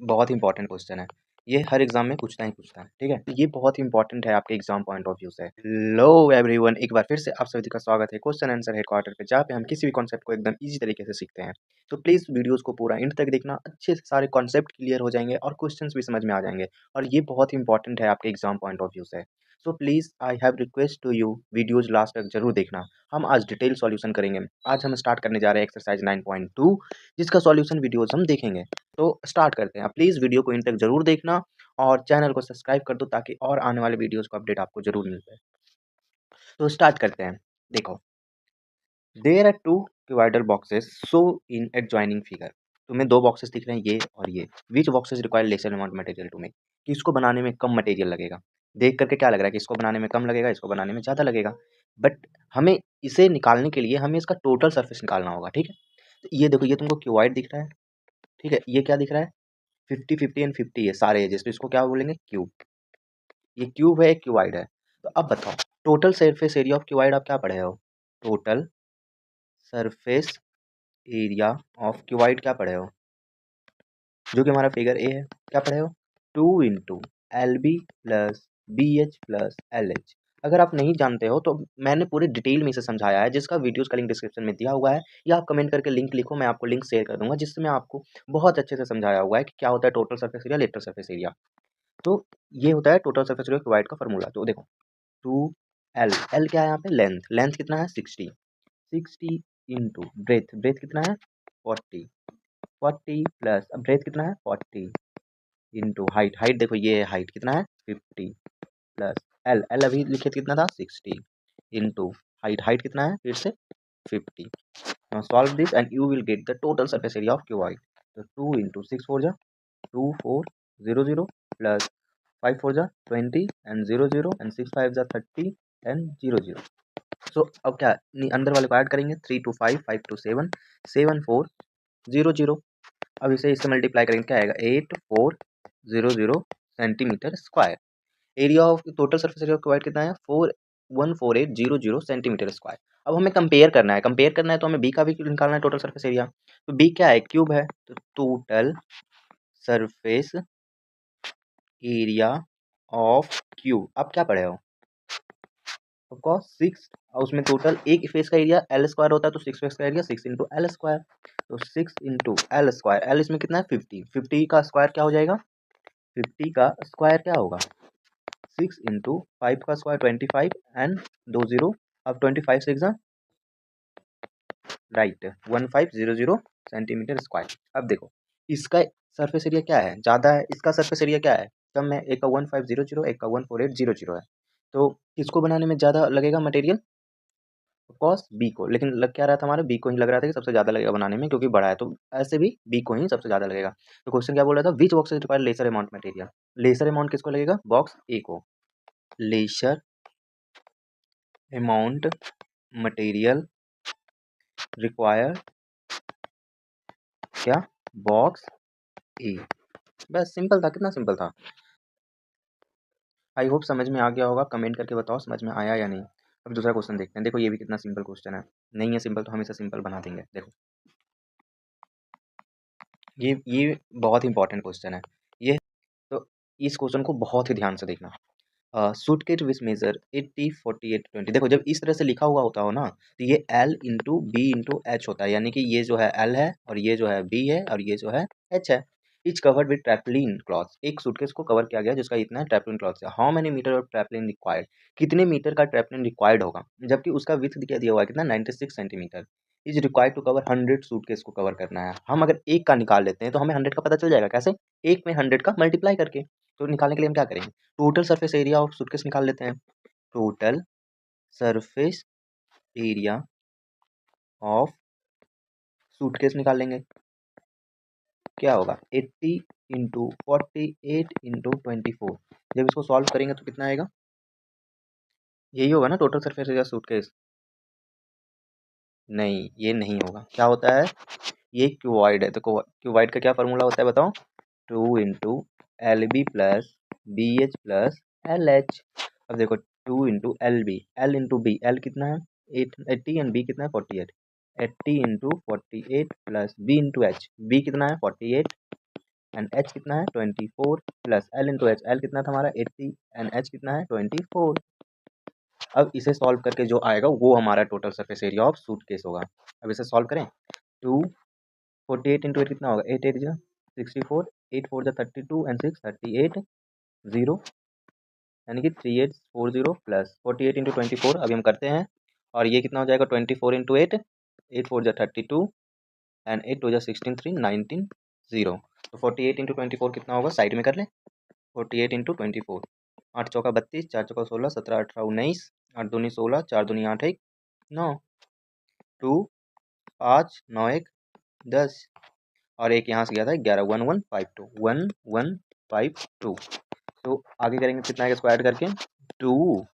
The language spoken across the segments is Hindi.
बहुत इंपॉर्टेंट क्वेश्चन है। ये हर एग्जाम में पूछता ही पूछता है, ठीक है? तो ये बहुत इंपॉर्टेंट है आपके एग्जाम पॉइंट ऑफ व्यू से। हेलो एवरीवन, एक बार फिर से आप सभी का स्वागत है क्वेश्चन आंसर हेडक्वार्टर पे, जहाँ पे हम किसी भी कॉन्सेप्ट को एकदम ईजी तरीके से सीखते हैं। तो प्लीज़ वीडियोस को पूरा एंड तक देखना, अच्छे से सारे कॉन्सेप्ट क्लियर हो जाएंगे और क्वेश्चंस भी समझ में आ जाएंगे। और ये बहुत इंपॉर्टेंट है आपके एग्जाम पॉइंट ऑफ व्यू से। So please I have request to you, videos last तक जरूर देखना। हम आज डिटेल सॉल्यूशन करेंगे। आज हम स्टार्ट करने जा रहे हैं एक्सरसाइज 9.2, जिसका सॉल्यूशन वीडियोज हम देखेंगे। तो स्टार्ट करते हैं। प्लीज़ वीडियो को इन तक ज़रूर देखना और चैनल को सब्सक्राइब कर दो, ताकि और आने वाले वीडियोस का अपडेट आपको ज़रूर मिल जाए। तो स्टार्ट करते हैं। देखो, there are two divider boxes so in adjoining figure. तुम्हें दो बॉक्सेस दिख रहे हैं, ये और ये। Which boxes require lesser amount material to make, कि इसको बनाने में कम मटेरियल लगेगा। देख करके क्या लग रहा है कि इसको बनाने में कम लगेगा, इसको बनाने में ज़्यादा लगेगा। बट हमें इसे निकालने के लिए हमें इसका टोटल सरफेस निकालना होगा, ठीक है? तो ये देखो, ये तुमको क्यूबाइड दिख रहा है, ठीक है? ये क्या दिख रहा है? 50 50 एंड 50 है सारे एजेस, तो इसको क्या बोलेंगे? क्यूब। ये क्यूब है, एक क्यूबाइड है। तो अब बताओ, total surface area of cuboid आप क्या पढ़े हो? Total surface area of cuboid क्या पढ़े हो? जो कि हमारा फिगर ए है, क्या पढ़े हो? 2 × LB plus BH plus LH। अगर आप नहीं जानते हो तो मैंने पूरे डिटेल में इसे समझाया है, जिसका वीडियोस का लिंक डिस्क्रिप्शन में दिया हुआ है, या आप कमेंट करके लिंक लिखो, मैं आपको लिंक शेयर कर दूंगा, जिससे मैं आपको बहुत अच्छे से समझाया हुआ है कि क्या होता है total surface area, lateral surface area. तो ये होता है टोटल सरफेस एरिया क्यूबाइड का फॉर्मूला। तो देखो, 2L क्या है यहाँ पे? लेंथ। लेंथ कितना है? 60 इंटू ब्रेथ। ब्रेथ कितना है? 40 प्लस, अब ब्रेथ कितना है? 40 इंटू हाइट। हाइट देखो, ये हाइट कितना है? 50 प्लस एल। एल अभी लिखे थे कितना था? 60 इंटू हाइट। हाइट कितना है फिर से? 50। Now solve this and you will get the total surface area of cuboid. तो 2 इंटू 6 4 जा 2400 प्लस 5 4 जा 20 एंड 00 एंड 6 5 जा 30 एंड 00। सो अब क्या अंदर वाले को ऐड करेंगे? 3 2 5 5 2 7 7 4 0 0। अब इसे इससे मल्टीप्लाई करेंगे, क्या आएगा? 8400 centimetre square. Area of total surface area of cuboid कितना है? 41480 सेंटीमीटर स्क्वायर। अब हमें कंपेयर करना है। कंपेयर करना है तो हमें बी का भी निकालना है टोटल सर्फेस एरिया। तो बी क्या है? क्यूब है। तो total surface area of cube, आप क्या पढ़े हो? आपको 6, और उसमें टोटल एक फेस का एरिया एल स्क्वायर होता है, तो 6 फेस का एरिया 6 इंटू एल स्क्वायर। तो 6 इंटू एल स्क्वायर। एल इसमें कितना है? 50। 50 का स्क्वायर क्या हो जाएगा? 50 का स्क्वायर क्या होगा? 6 इंटू 5 का स्क्वायर 25 एंड 2 0। अब 25 से एग्जाम राइट 1500 सेंटीमीटर स्क्वायर। अब देखो, इसका सरफेस एरिया क्या है? ज़्यादा है। इसका सरफेस एरिया क्या है? कम है। एक का 1500, एक का 14800 है। तो इसको बनाने में ज़्यादा लगेगा मटेरियल, कॉस बी को। लेकिन लग क्या रहा था? हमारा बी को ही लग रहा था कि सबसे ज़्यादा लगेगा बनाने में, क्योंकि बड़ा है, तो ऐसे भी बी को ही सबसे ज़्यादा लगेगा। तो क्वेश्चन क्या बोल रहा था? Which box require lesser amount material. Lesser amount किसको लगेगा? बॉक्स ए को। लेसर अमाउंट मटेरियल रिक्वायर क्या? बॉक्स ए। बस सिंपल था। कितना सिंपल था! आई होप समझ में आ गया होगा। कमेंट करके बताओ समझ में आया या नहीं। अब दूसरा क्वेश्चन देखते हैं। देखो, ये भी कितना सिंपल क्वेश्चन है। नहीं है सिंपल तो हम इसे सिंपल बना देंगे। देखो, ये बहुत इंपॉर्टेंट क्वेश्चन है ये। तो इस क्वेश्चन को बहुत ही ध्यान से देखना। सूटकेस विच मेजर 80 48 20। देखो, जब इस तरह से लिखा हुआ होता हो ना, तो ये L into B into H होता है, यानी कि ये जो है L है और ये जो है B है और ये जो है H है। Each covered with tarpaulin cloth. एक सूटकेस को कवर किया गया जिसका इतना ट्रैपलिन क्लॉथ से। How many metre of tarpaulin required. कितने मीटर का ट्रैपलिन रिक्वायर्ड होगा, जबकि उसका विड्थ दिया हुआ है कितना? 96 centimetre. Is required to cover 100 suitcase को कवर करना है। हम अगर एक का निकाल लेते हैं तो हमें 100 का पता चल जाएगा। कैसे? एक में 100 का मल्टीप्लाई करके। तो निकालने के लिए हम क्या करेंगे? Total surface area of suitcase निकाल लेते हैं। Total surface area of suitcase निकाल लेंगे। क्या होगा? 80 इंटू 48 इंटू 24। जब इसको सॉल्व करेंगे तो कितना आएगा? यही होगा ना टोटल सरफेस एरिया सूटकेस? नहीं, ये नहीं होगा। क्या होता है? ये क्यूबॉइड है। तो क्यूबॉइड का क्या फॉर्मूला होता है बताओ? 2 into LB plus BH plus LH। अब देखो, 2 into LB, L into B. L कितना है? 80 एंड B कितना है? 48। 80 into 48 plus B into H। B कितना है? 48 एंड एच कितना है 24 plus L into H, L कितना था हमारा 80 एंड एच कितना है 24। अब इसे सॉल्व करके जो आएगा वो हमारा total surface area of suitcase होगा। अब इसे सॉल्व करें, 248 इंटू एट कितना होगा, 8 8 जो 64, 8 4 जो 32 एंड 6 38 0, यानी कि 3840 प्लस 48 इंटू 24 अभी हम करते हैं, और ये कितना हो जाएगा 24 इंटू 8, 8 4 जो 32 एंड 8 2 जो 16 3 19 0। तो 48 इंटू 24 कितना होगा, साइड में कर लें, 48 इंटू 24, 8 चौका 32, 4 चौका 16, 17 18 19, 8 दूनी 16, 4 दूनी 8 1 9, 2 5 9 1 10, और एक यहाँ से गया था 11 1152 1152। तो आगे करेंगे कितना है स्क्वायर करके, 2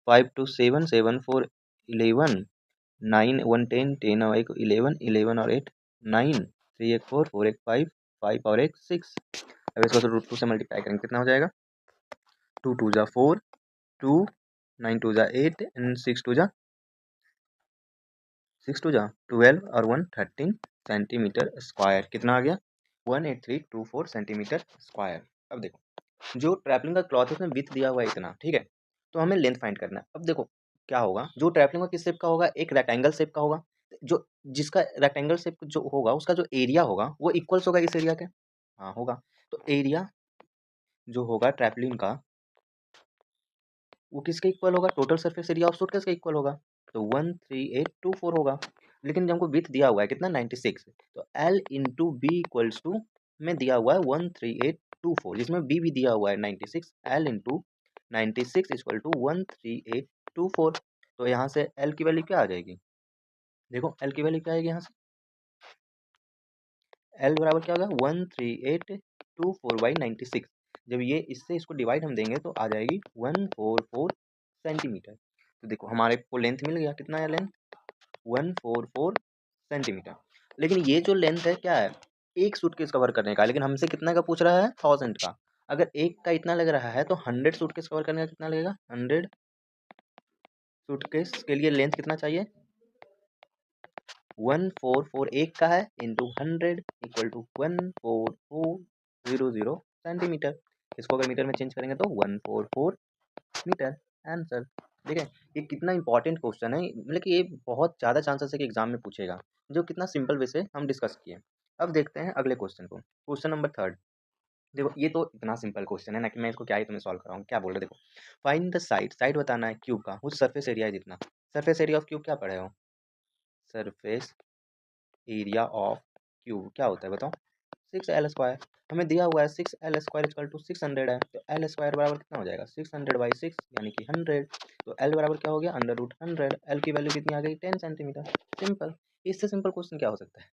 5 2 7 7 4 11 9 1 10 10 और 1 11 11 और 8 9 3 1 4 4 1 5 5 और 1 6। अब इसको रूट 2 से मल्टीप्लाई करेंगे कितना हो जाएगा, 2 2 जा 4, 2 9 2 जा 8 एंड 6 2 जा 12 और 1 13 सेंटीमीटर स्क्वायर। कितना आ गया, 18324 सेंटीमीटर स्क्वायर। अब देखो जो ट्रैवलिंग का क्लॉथ है उसमें विथ दिया हुआ है इतना, ठीक है, तो हमें लेंथ फाइंड करना है। अब देखो क्या होगा, जो ट्रैवलिंग का किस शेप का होगा, एक रेक्टेंगल शेप का होगा, जो जिसका रेक्टेंगल शेप जो होगा उसका जो एरिया होगा वो इक्वल्स होगा इस एरिया के, हाँ होगा। तो एरिया जो होगा ट्रैवलिंग का वो किसके इक्वल होगा, total surface area of suitcase के इक्वल होगा, तो 13824 होगा। लेकिन जब हमको विथ दिया हुआ है कितना 96, तो L into B equals to में दिया हुआ है 13824, जिसमें बी भी दिया हुआ है 96, L इंटू 96 इक्वल टू 13824। तो यहाँ से L की वैल्यू क्या आ जाएगी, देखो L की वैल्यू क्या आएगी यहाँ से, L बराबर क्या होगा 13824/96। जब ये इससे इसको डिवाइड हम देंगे तो आ जाएगी 144 सेंटीमीटर। तो देखो हमारे को लेंथ मिल गया, कितना है लेंथ 144 सेंटीमीटर। लेकिन ये जो लेंथ है क्या है, एक सूटकेस कवर करने का, लेकिन हमसे कितना का पूछ रहा है 1000 का। अगर एक का इतना लग रहा है तो 100 सूटकेस कवर करने का कितना लगेगा, 100 सूटकेस के लिए लेंथ कितना चाहिए, 144 एक का है इंटू 100 इक्वल टू 14400 सेंटीमीटर। इसको अगर मीटर में चेंज करेंगे तो 144 मीटर आंसर। ठीक है, ये कितना इंपॉर्टेंट क्वेश्चन है, मतलब कि ये बहुत ज़्यादा चांसेस है कि एग्जाम में पूछेगा, जो कितना सिंपल वे से हम डिस्कस किए। अब देखते हैं अगले क्वेश्चन को, क्वेश्चन नंबर 3। देखो ये तो इतना सिंपल क्वेश्चन है ना कि मैं इसको क्या ही तुम्हें सॉल्व कराऊँ, क्या बोल रहे, देखो फाइंड द साइड, साइड बताना है क्यूब का, उस सरफेस एरिया है जितना, सरफेस एरिया ऑफ क्यूब क्या पढ़े हो, सरफेस एरिया ऑफ क्यूब क्या होता है बताओ, 6L²। हमें दिया हुआ है 6L² इक्वल टू 600 है, तो L² बराबर कितना हो जाएगा 600/6 यानी कि 100। तो L बराबर क्या हो गया √100, L की वैल्यू कितनी आ गई 10 सेंटीमीटर। सिंपल, इससे सिंपल क्वेश्चन क्या हो सकता है,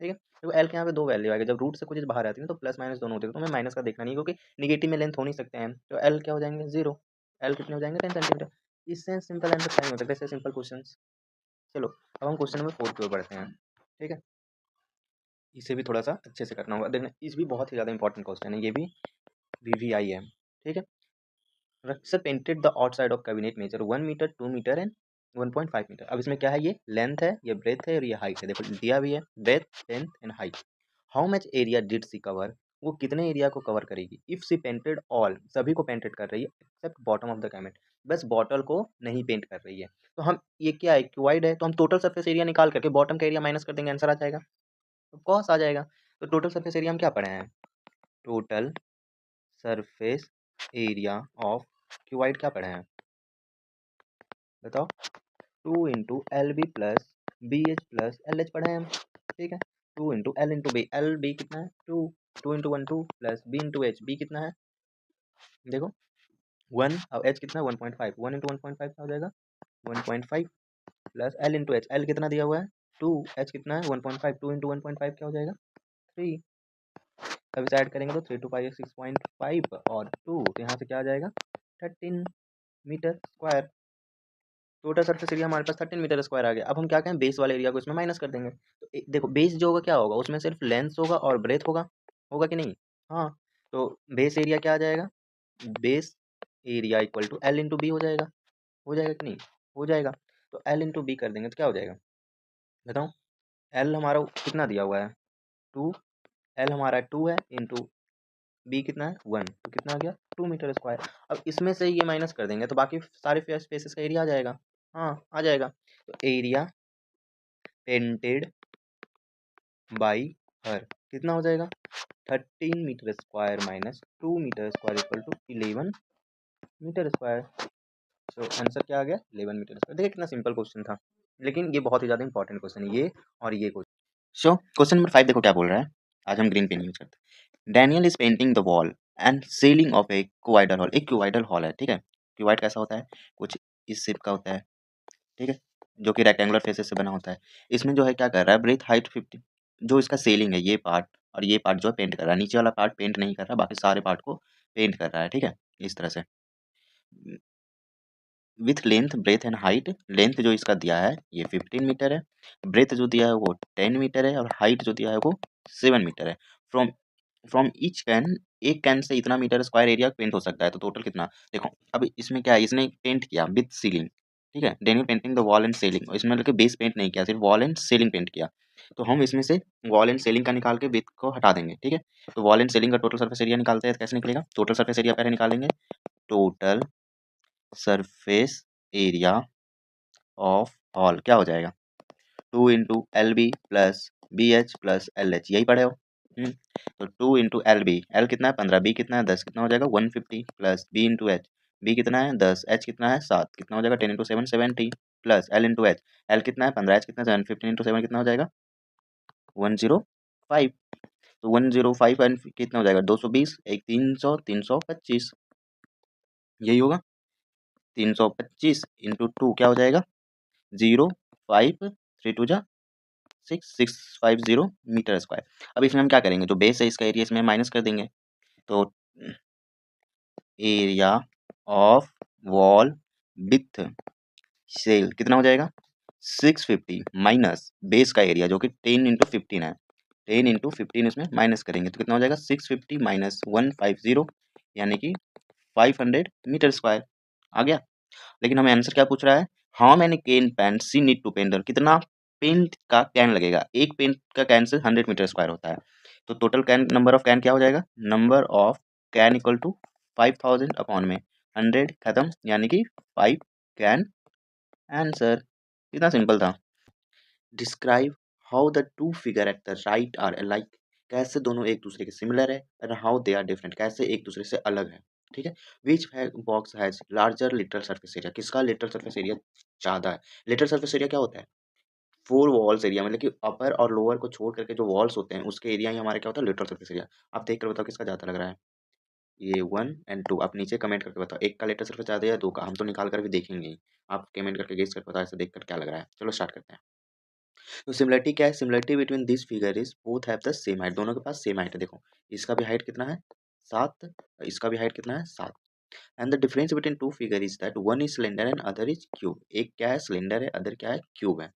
ठीक है। तो L के यहाँ पे दो वैल्यू आएगी, जब रूट से कुछ बाहर आती है तो प्लस माइनस दोनों होते हैं, तो हमें माइनस का देखना नहीं क्योंकि निगेटिव में लेंथ हो नहीं सकते हैं, तो L क्या हो जाएंगे 0, L कितने हो जाएंगे 10 सेंटीमीटर। इससे सिंपल आंसर नहीं हो सकता, इससे सिंपल क्वेश्चन। चलो अब हम क्वेश्चन नंबर 4 की ओर बढ़ते हैं, ठीक है। इसे भी थोड़ा सा अच्छे से करना होगा, देखना इस भी बहुत ही ज़्यादा इंपॉर्टेंट क्वेश्चन है, ये भी VVI है, ठीक है। Rukhsar painted the outside of cabinet measure 1 metre 2 metre and 1.5 metre. अब इसमें क्या है, ये लेंथ है, ये ब्रेथ है और ये हाइट है, देखो दिया भी है breadth length and height. How much area did she cover, वो कितने एरिया को कवर करेगी, इफ सी पेंटेड ऑल, सभी को पेंटेड कर रही है except bottom of the cabinet, बस बॉटल को नहीं पेंट कर रही है। तो हम ये क्या है क्यूबाइड है, तो हम टोटल सरफेस एरिया निकाल करके बॉटम का एरिया माइनस कर देंगे, आंसर आ जाएगा, तो कॉस आ जाएगा। तो टोटल सरफेस एरिया हम क्या पढ़े हैं, total surface area of cuboid क्या पढ़े हैं बताओ, 2 into L B plus B H plus L H पढ़े हैं हम, ठीक है। 2 into L into B, L B कितना है 2, 2 into 1 2 plus B into H, B कितना है देखो 1 और एच कितना है 1.5, 1 इंटू 1.5 क्या हो जाएगा 1.5 plus L into H, L कितना दिया हुआ है 2, एच कितना है 1.5, 2 इंटू 1.5 क्या हो जाएगा 3। अब इसे ऐड करेंगे तो 3 2 5 6.5 और 2, तो यहाँ से क्या आ जाएगा 13 metre square. Total surface area हमारे पास 13 मीटर स्क्वायर आ गया। अब हम क्या कहें, बेस वाले एरिया को इसमें माइनस कर देंगे, तो देखो बेस जो होगा क्या होगा, उसमें सिर्फ लेंथ होगा और ब्रेथ होगा, होगा कि नहीं, हाँ। तो बेस एरिया क्या आ जाएगा, base area equal to L into B हो जाएगा कि नहीं, हो जाएगा। तो एल इंटू बी कर देंगे तो क्या हो जाएगा बताओ, एल हमारा कितना दिया हुआ है 2, एल हमारा 2 है इंटू बी कितना है 1, तो कितना आ गया 2 मीटर स्क्वायर। अब इसमें से ये माइनस कर देंगे तो बाकी सारे स्पेसेस का एरिया आ जाएगा। हाँ आ जाएगा। तो एरिया पेंटेड बाई हर कितना हो जाएगा 13 metre square minus 2 metre square equal to 11 metre square. तो आंसर क्या आ गया 11 मीटर स्क्वायर। देखिए कितना सिंपल क्वेश्चन था, लेकिन ये बहुत ही ज़्यादा इंपॉर्टेंट क्वेश्चन है ये और ये क्वेश्चन। सो क्वेश्चन नंबर 5 देखो क्या बोल रहा है। आज हम ग्रीन पेन यूज करते हैं। Daniel is painting the wall and ceiling of A cuboidal hall. एक क्यूबाइडल हॉल है, ठीक है। क्यूबाइड कैसा होता है, कुछ इस शेप का होता है, ठीक है, जो कि रेक्टेंगुलर फेसेस से बना होता है। इसमें जो है क्या कर रहा है, ब्रेथ हाइट 50, जो इसका सेलिंग है ये पार्ट और ये पार्ट जो है पेंट कर रहा है, नीचे वाला पार्ट पेंट नहीं कर रहा, बाकी सारे पार्ट को पेंट कर रहा है, ठीक है, इस तरह से। With length breadth and height, length जो इसका दिया है ये 15 मीटर है, ब्रेथ जो दिया है वो 10 मीटर है और हाइट जो दिया है वो 7 मीटर है। फ्रॉम फ्रॉम ईच कैन, एक कैन से इतना मीटर स्क्वायर एरिया पेंट हो सकता है, तो टोटल कितना देखो। अब इसमें क्या है, इसने पेंट किया विथ सीलिंग, ठीक है, Daniel painting the wall and ceiling, इसमें मतलब बेस पेंट नहीं किया, सिर्फ वॉल एंड सीलिंग पेंट किया। तो हम इसमें से वॉल एंड सीलिंग का निकाल के विथ को हटा देंगे, ठीक है। तो वॉल एंड सीलिंग का टोटल सर्फेस एरिया निकालते हैं, कैसे निकलेगा, टोटल सर्फेस एरिया पहले निकालेंगे। Total surface area of hall क्या हो जाएगा 2 into L B plus B H plus L H, यही पढ़े हो। तो 2 इंटू एल बी, एल कितना है 15, बी कितना है 10, कितना हो जाएगा 150 plus B into H, B कितना है 10, एच कितना है 7, कितना हो जाएगा 10 into 7 70 plus L into H, L कितना है 15, एच कितना है 7, 15 इंटू 7 कितना हो जाएगा 105। तो 105 एंड कितना हो जाएगा 220, एक 300, 325, यही होगा। 325 इंटू 2 क्या हो जाएगा 0, 5, 3 2 जा 6, 650 मीटर स्क्वायर। अब इसमें हम क्या करेंगे, जो बेस है इसका एरिया इसमें माइनस कर देंगे। तो area of wall with cell कितना हो जाएगा 650 माइनस बेस का एरिया जो कि 10 इंटू 15 है, 10 इंटू 15 इसमें माइनस करेंगे तो कितना हो जाएगा 650 माइनस 150, यानी कि 500 मीटर स्क्वायर आ गया। लेकिन हमें आंसर क्या पूछ रहा है, how many can pen she need to paint, कितना पेंट का कैन लगेगा, एक पेंट का कैन से 100 मीटर स्क्वायर होता है। तो total can, number of can क्या हो जाएगा, number of can equal to 5000 upon में 100 खत्म, यानी कि 5 कैन आंसर। इतना सिंपल था। Describe how the two figure at the right are alike, कैसे दोनों एक दूसरे के सिमिलर है, and how they are different, कैसे एक दूसरे से अलग है, ठीक है। Which box has larger literal surface area, किसका लिटरल सरफेस एरिया ज़्यादा है। लिटरल सरफेस एरिया क्या होता है, फोर वॉल्स एरिया, मतलब कि अपर और लोअर को छोड़ करके जो वॉल्स होते हैं उसके एरिया ही हमारे क्या होता है लिटरल सरफेस एरिया। आप देख कर बताओ किसका ज़्यादा लग रहा है, ये 1 एंड 2, आप नीचे कमेंट करके बताओ एक का लिटरल सरफेस ज़्यादा है या 2 का, हम तो निकाल कर भी देखेंगे ही। आप कमेंट करके गेस करके बताओ, ऐसे देख कर क्या लग रहा है। चलो स्टार्ट करते हैं। तो सिमिलरिटी क्या है, similarity between this figure is both have the same height, दोनों के पास सेम हाइट है। देखो इसका भी हाइट कितना है 7, इसका भी हाइट कितना है 7। And the difference between two figure is that one is cylinder and other is cube, एक क्या है सिलेंडर है, अदर क्या है क्यूब है,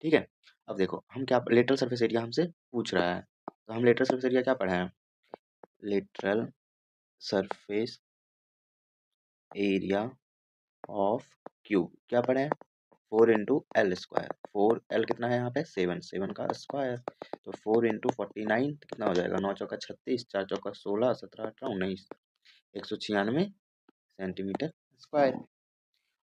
ठीक है। अब देखो हम क्या लेटरल सरफेस एरिया हमसे पूछ रहा है, तो हम लेटरल सरफेस एरिया क्या पढ़े हैं, lateral surface area of cube क्या पढ़े हैं 4 इंटू एल स्क्वायर, 4 एल कितना है यहाँ पे 7, 7 का स्क्वायर, तो 4 इंटू 49 कितना हो जाएगा 9 चौका 36, 4 चौका 16, 17 18 19, 196 सेंटीमीटर स्क्वायर।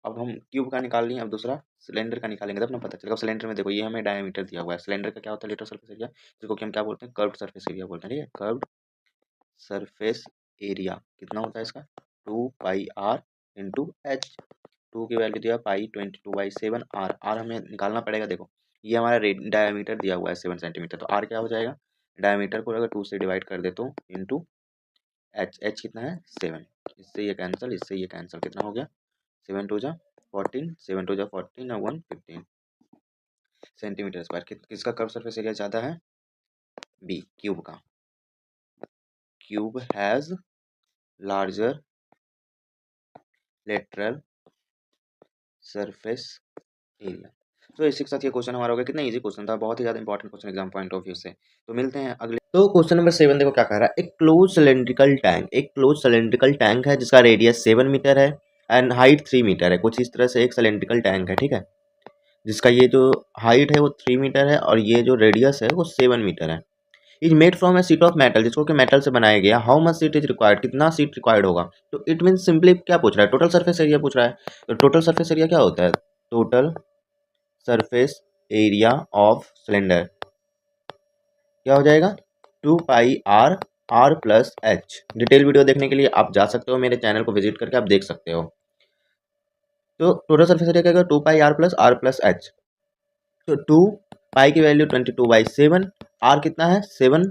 अब हम क्यूब का निकाल लिए, अब दूसरा सिलेंडर का निकालेंगे तब ना पता चलेगा। सिलेंडर में देखो ये हमें डायमीटर दिया हुआ है, सिलेंडर का क्या होता है लिटरल सरफेस एरिया, जिसको कि हम क्या बोलते हैं कर्व्ड सरफेस एरिया बोलते हैं, ठीक है। कर्व्ड सरफेस एरिया कितना होता है इसका 2 पाई आर इंटू एच, 2 की वैल्यू दिया पाई 22/7, आर आर हमें निकालना पड़ेगा। देखो ये हमारा डायमीटर दिया हुआ है 7 सेंटीमीटर, तो आर क्या हो जाएगा, डायमीटर को अगर 2 से डिवाइड कर दे तो इंटू एच, एच कितना है 7, इससे ये कैंसिल, इससे ये कैंसिल, कितना हो गया 7 2 जा 14, 7 2 जा 14 और 1 15 सेंटीमीटर स्क्वायर। किसका कर्व सरफेस एरिया ज़्यादा है, बी क्यूब का। Cube has larger lateral surface area. तो इसी के साथ ये क्वेश्चन हमारा हो गया। कितना इजी क्वेश्चन था, बहुत ही ज़्यादा important question exam point of view से। तो मिलते हैं अगले। तो क्वेश्चन नंबर 7 देखो क्या कह रहा है, एक क्लोज सिलेंड्रिकल टैंक, एक क्लोज सिलेंड्रिकल टैंक है जिसका रेडियस 7 मीटर है एंड हाइट 3 मीटर है। कुछ इस तरह से एक सिलेंड्रिकल टैंक है, ठीक है, जिसका ये जो हाइट है वो 3 मीटर है और ये जो रेडियस है वो 7 मीटर है। Is made from A sheet of metal, जिसको कि मेटल से बनाया गया, how much sheet is required, कितना शीट रिक्वायर्ड होगा। तो इट मीन सिंपली क्या पूछ रहा है, टोटल सरफेस एरिया पूछ रहा है। तो टोटल सरफेस एरिया क्या होता है, total surface area of cylinder क्या हो जाएगा, 2πr r plus H. Detail video देखने के लिए आप जा सकते हो, मेरे चैनल को विजिट करके आप देख सकते हो। तो टोटल सरफेस एरिया क्या होगा, 2πr प्लस एच। तो 2 की वैल्यू 22/7, आर कितना है 7,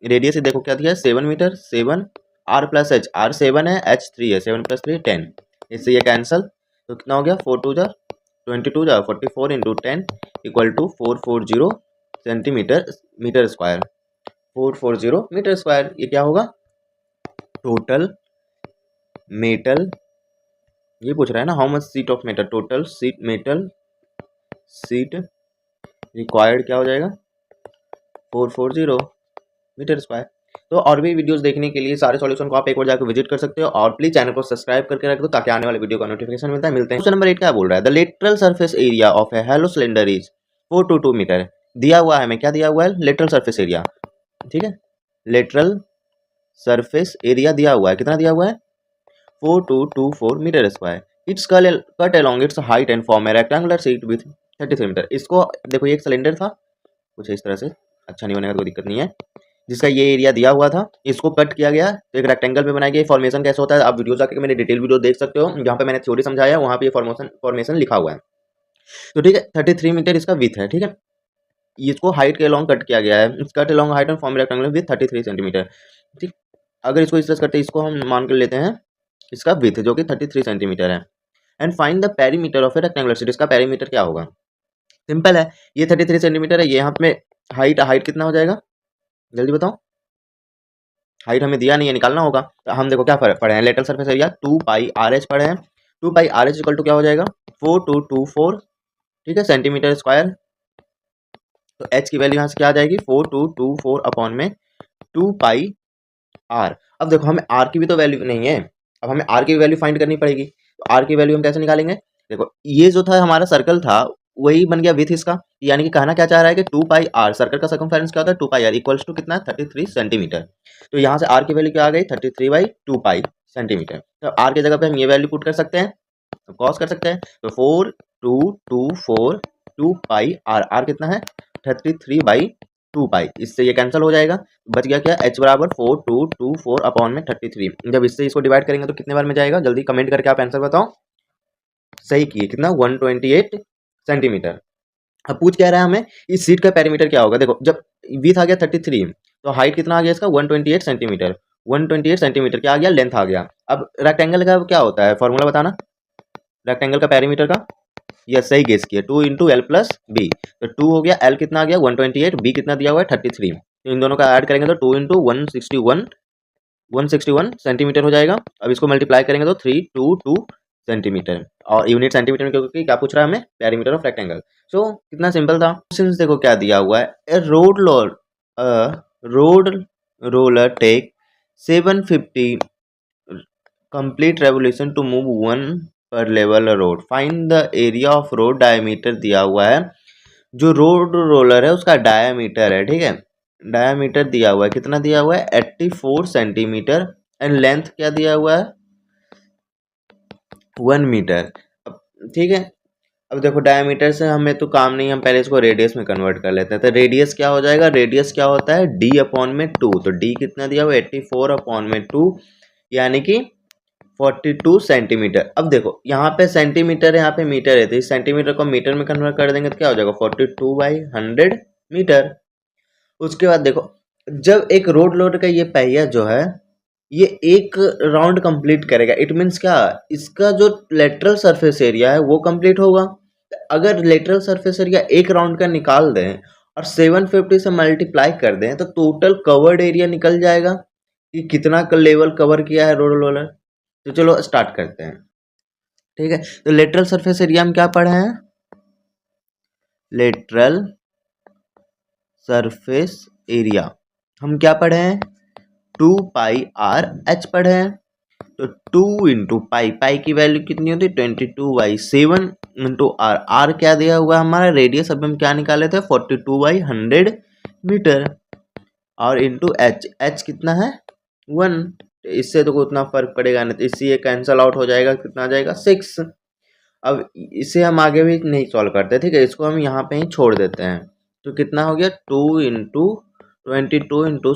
रेडियस देखो क्या दिया है 7 metre, 7 R plus H, R 7 है, एच 3 है, 7 + 3 10, इससे ये कैंसल। तो कितना हो गया 4 2 जा 22 जा 44 × 10 = 440 centimetre metre square, 440 metre square. ये क्या होगा, टोटल मेटल, ये पूछ रहा है ना, how much sheet of metal, total sheet metal sheet required क्या हो जाएगा 440 मीटर स्क्वायर। तो और भी वीडियोस देखने के लिए सारे सॉल्यूशन को आप एक बार जाकर विजिट कर सकते हो, और प्लीज चैनल को सब्सक्राइब करके रख दो ताकि आने वाले वीडियो का नोटिफिकेशन मिलता है। मिलते हैं। क्वेश्चन नंबर 8 क्या बोल रहा है, the lateral surface area of a hollow cylinder is 422 metre. दिया हुआ है हमें, क्या दिया हुआ है, लेटरल सरफेस एरिया, ठीक है, लेटरल सरफेस एरिया दिया हुआ है, कितना दिया हुआ है 4224 metre square. It's cut along its height and form a rectangular sheet with 33 metre. इसको देखो, ये एक सिलेंडर था कुछ इस तरह से, अच्छा नहीं बनेगा तो कोई दिक्कत नहीं है, जिसका ये एरिया दिया हुआ था, इसको कट किया गया तो एक रेक्टेंगल में बनाया गया। फॉर्मेशन कैसे होता है आप वीडियो जाकर मेरे डिटेल वीडियो देख सकते हो, जहाँ पे मैंने थ्योरी समझाया वहाँ पे फॉर्मेशन लिखा हुआ है। तो ठीक है, 33 मीटर इसका विथ है, ठीक है, इसको हाइट के अलोंग कट किया गया है, cut along height and form rectangle with 33 centimetre. ठीक, अगर इसको इस तरह करते हैं, इसको हम मान कर लेते हैं इसका विथ जो कि 33 सेंटीमीटर है। And find the perimeter of A rectangular sheet, इसका पेरीमीटर क्या होगा, सिंपल है, ये 33 सेंटीमीटर है, ये यहाँ पे हाइट कितना हो जाएगा, जल्दी बताओ, हाइट हमें दिया नहीं है, निकालना होगा। तो हम देखो क्या पढ़े हैं, लेटरल सरफेस एरिया 2πr(h) पढ़े हैं, 2πr(h) इक्वल टू क्या हो जाएगा 4224, ठीक है, सेंटीमीटर स्क्वायर। तो h की वैल्यू यहाँ से क्या आ जाएगी 4224 अपॉन में 2πr। अब देखो हमें r की भी तो वैल्यू नहीं है, अब हमें r की वैल्यू फाइंड करनी पड़ेगी। तो r की वैल्यू हम कैसे निकालेंगे, देखो ये जो था हमारा सर्कल था वही बन गया विथ इसका, यानी कि कहना क्या चाह रहा है कि 2πr, सर्कल का सर्कमफेरेंस क्या होता है 2πr इक्वल्स टू कितना 33 सेंटीमीटर। तो यहाँ से r की वैल्यू क्या आ गई 33/2π सेंटीमीटर। तो r की जगह पे हम ये वैल्यू पुट कर सकते हैं, तो कॉस कर सकते हैं। तो 4224 2πr, r कितना है 33/2π, इससे ये कैंसिल हो जाएगा, बच गया क्या h बराबर 4224 अपॉन में 33। जब इससे इसको डिवाइड करेंगे तो कितने बार में जाएगा, जल्दी कमेंट करके आप आंसर बताओ, सही किए, कितना 128 सेंटीमीटर। अब पूछ क्या रहा है हमें, इस सीट का पेरीमीटर क्या होगा, देखो जब विथ आ गया 33 तो हाइट कितना आ गया इसका 128 सेंटीमीटर, 128 सेंटीमीटर क्या आ गया, लेंथ आ गया। अब रेक्टेंगल का क्या होता है, फॉर्मूला बताना, रेक्टेंगल का पेरीमीटर का, यस सही गेस किया 2 × l + b। तो 2 हो गया, l कितना आ गया 128, b कितना दिया हुआ है 33, तो इन दोनों का ऐड करेंगे तो 2 × 161 सेंटीमीटर हो जाएगा। अब इसको मल्टीप्लाई करेंगे तो 322 सेंटीमीटर, और यूनिट सेंटीमीटर में, क्योंकि क्या पूछ रहा है हमें पेरीमीटर ऑफ रेक्टेंगल। सो कितना सिंपल था। क्वेश्चन देखो क्या दिया हुआ है, a road roller take 750 complete revolution to move 1 पर level road, find the area of road diameter दिया हुआ है, जो रोड रोलर है उसका डायमीटर है, ठीक है, डायमीटर दिया हुआ है, कितना दिया हुआ है 84 सेंटीमीटर, एंड लेंथ क्या दिया हुआ है 1 मीटर। अब ठीक है, अब देखो डायमीटर से हमें तो काम नहीं, हम पहले इसको रेडियस में कन्वर्ट कर लेते हैं। तो रेडियस क्या हो जाएगा, रेडियस क्या होता है d अपॉन में 2, तो d कितना दिया हुआ 84 अपॉन में 2, यानी कि 42 सेंटीमीटर। अब देखो यहाँ पे सेंटीमीटर है, यहाँ पे मीटर है, तो इस सेंटीमीटर को मीटर में कन्वर्ट कर देंगे तो क्या हो जाएगा 42/100 मीटर। उसके बाद देखो जब एक रोड लोड का ये पहिया जो है ये एक राउंड कंप्लीट करेगा, इट मीन्स क्या, इसका जो लेटरल सरफेस एरिया है वो कंप्लीट होगा। अगर लेटरल सरफेस एरिया एक राउंड का निकाल दें और 750 से मल्टीप्लाई कर दें तो टोटल कवर्ड एरिया निकल जाएगा कि कितना लेवल कवर किया है रोड रोलर। तो चलो स्टार्ट करते हैं, ठीक है। तो लेटरल सरफेस एरिया हम क्या पढ़े हैं, लेटरल सरफेस एरिया हम क्या पढ़े हैं 2πr(h) पढ़े हैं। तो 2 × पाई की वैल्यू कितनी होती है 22/7 × r क्या दिया हुआ है हमारा रेडियस, अब हम क्या निकाले थे 42/100 मीटर। और इंटू एच, एच कितना है 1, इससे तो उतना फर्क पड़ेगा नहीं, तो इससे ये कैंसल आउट हो जाएगा, कितना आ जाएगा 6। अब इसे हम आगे भी नहीं सॉल्व करते, ठीक है, इसको हम यहाँ पे ही छोड़ देते हैं। तो कितना हो गया 2 × 22 ×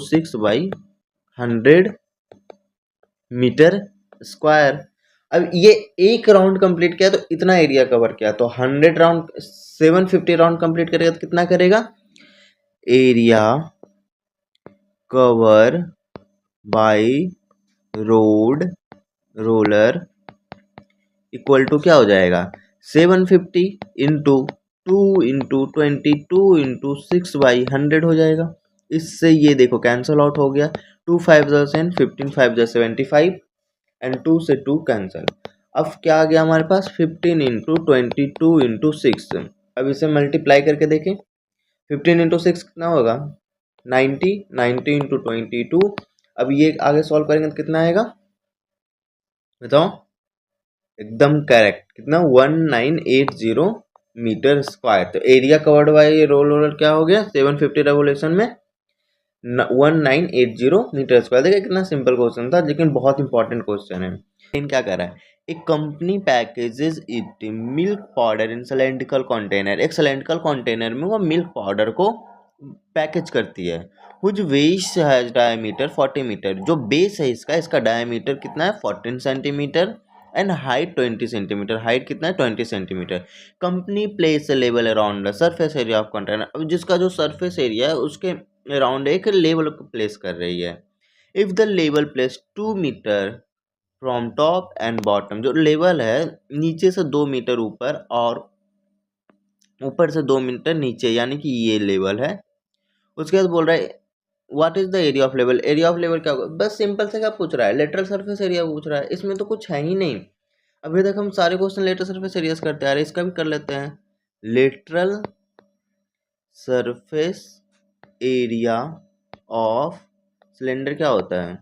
6/100 मीटर स्क्वायर। अब ये एक राउंड कंप्लीट किया तो इतना एरिया कवर किया, तो 100 राउंड 750 राउंड कंप्लीट करेगा तो कितना करेगा, area cover by roller equal to क्या हो जाएगा 750 इंटू 2 × 22 × 6/100 हो जाएगा। इससे ये देखो कैंसल आउट हो गया, 2 5 10 15 5 75 एंड 2 से 2 कैंसल। अब क्या आ गया हमारे पास 15 × 22 × 6। अब इसे मल्टीप्लाई करके देखें, 15 × 6 कितना होगा 90, 90 × 22। अब ये आगे सॉल्व करेंगे तो कितना आएगा बताओ, एकदम करेक्ट, कितना 1980 मीटर स्क्वायर। तो एरिया कवर्ड बाय रोलर क्या हो गया 750 रेवोल्यूशन में 1980 मीटर स्क्वायर। देखिए कितना सिंपल क्वेश्चन था, लेकिन बहुत इंपॉर्टेंट क्वेश्चन है। इन क्या कर रहा है, एक company packages it milk powder in cylindrical container, एक सिलेंड्रिकल कंटेनर में वो मिल्क पाउडर को पैकेज करती है। कुछ वेस्ट हैज डायमीटर 40 मीटर, जो बेस है इसका डायमीटर कितना है 14 centimetre and height 20 centimetre, height कितना है 20 centimetre. Company place level around the surface area of container, अब जिसका जो सरफेस एरिया है उसके अराउंड एक लेवल को प्लेस कर रही है। If the level place 2 metre from top and bottom, जो लेवल है नीचे से 2 मीटर ऊपर और ऊपर से 2 मीटर नीचे, यानी कि ये लेवल है। उसके बाद बोल रहा है what is the area of level, area of level क्या होगा, बस सिंपल से क्या पूछ रहा है लेटरल सरफेस एरिया पूछ रहा है, इसमें तो कुछ है ही नहीं। अभी तक हम सारे क्वेश्चन लेटरल सरफेस एरिया करते आ रहे हैं, इसका भी कर लेते हैं। Lateral surface area of cylinder क्या होता है,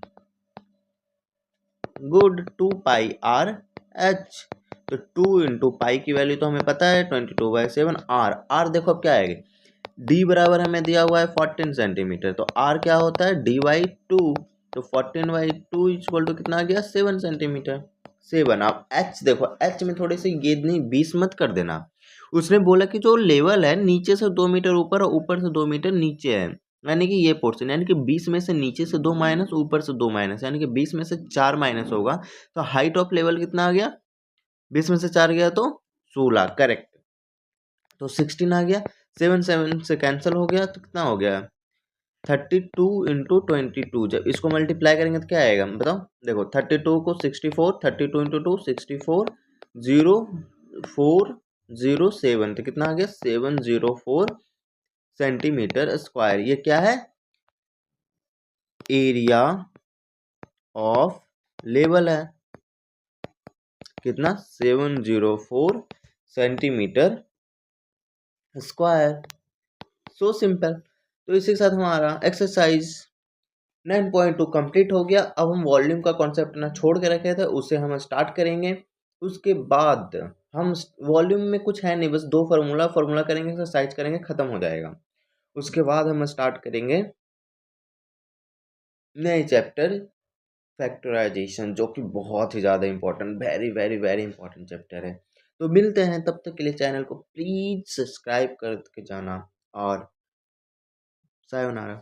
गुड 2πr/h। तो 2 × पाई की वैल्यू तो हमें पता है 22/7। आर देखो अब क्या आएगा, डी बराबर हमें दिया हुआ है 14 सेंटीमीटर, तो आर क्या होता है d/2, तो 14/2 इक्वल टू कितना आ गया 7 सेंटीमीटर 7। आप एच देखो, एच में थोड़ी सी गेंद नहीं 20 मत कर देना। उसने बोला कि जो लेवल है नीचे से 2 मीटर ऊपर और ऊपर से 2 मीटर नीचे है, यानी कि ये पोर्शन, यानी कि 20 में से नीचे से 2 माइनस ऊपर से 2 माइनस, यानी कि 20 में से 4 माइनस होगा। तो हाइट ऑफ लेवल कितना आ गया, 20 में से 4 गया तो 16, करेक्ट। तो 16 आ गया, 7 7 से कैंसिल हो गया, तो कितना हो गया 32 × 22। जब इसको मल्टीप्लाई करेंगे तो क्या आएगा बताओ, देखो 32 को 64, 32 × 2 64, 0407, तो कितना आ गया 704 सेंटीमीटर स्क्वायर। ये क्या है एरिया ऑफ लेवल है, कितना 704 सेंटीमीटर स्क्वायर। So simple. तो इसी के साथ हमारा एक्सरसाइज 9.2 कंप्लीट हो गया। अब हम वॉल्यूम का कॉन्सेप्ट ना छोड़ के रखे थे, उसे हम स्टार्ट करेंगे। उसके बाद हम वॉल्यूम में कुछ है नहीं, बस 2 फार्मूला करेंगे, एक्सरसाइज करेंगे, खत्म हो जाएगा। उसके बाद हम स्टार्ट करेंगे नए चैप्टर फैक्टराइजेशन, जो कि बहुत ही ज़्यादा important, very very very important chapter है। तो मिलते हैं, तब तक के लिए चैनल को प्लीज़ सब्सक्राइब करके जाना और सायोनारा।